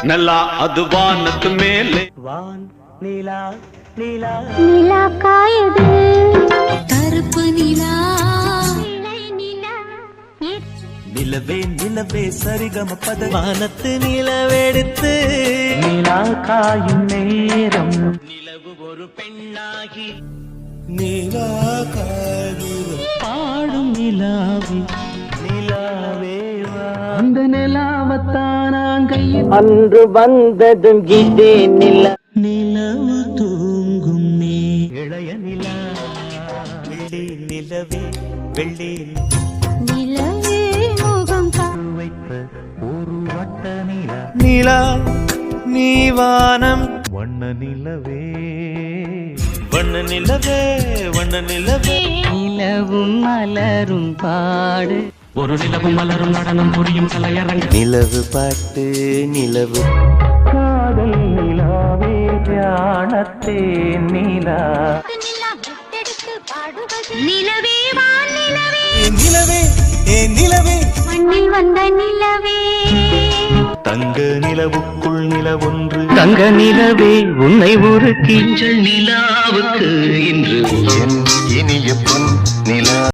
நல்லா அது வானத்து மேலே வான் நீலா நீலா நிலா காயுது கருப்பு நிலா நிலவே நிலவே சரிகம பத வானத்து நிலவெடுத்து நிலா காயும் நேரம் நிலவு ஒரு பெண்ணாகி நிலா காயும் பாடும் நிலாவி நிலாவேவா அந்த நிலாவத்தான் கையில் அன்று வந்ததும் இதே நிலா நிலவு தூங்கும் நீ இளைய நிலா வெள்ளி நிலவே வெள்ளி நிலவே முகம் வைத்த ஒரு வட்ட நிலா நிலா நீவானம் வண்ண நிலவே வண்ண நிலவே வண்ண நிலவே நிலவும் மலரும் பாடு ஒரு நிலவும் மலரும் நடனம் புரியும் கலையரங்க நிலவு பாட்டு நிலவு காதல் நிலாவே தியானத்தே நிலா நிலவே வான் நிலவே நிலவே ஏ நிலவே மண்ணில் வந்த நிலவே தங்க நிலவுக்குள் நிலவொன்று தங்க நிலவே உன்னை ஒரு கிஞ்சல் நிலாவுக்கு இன்று இனிய பொன் நிலா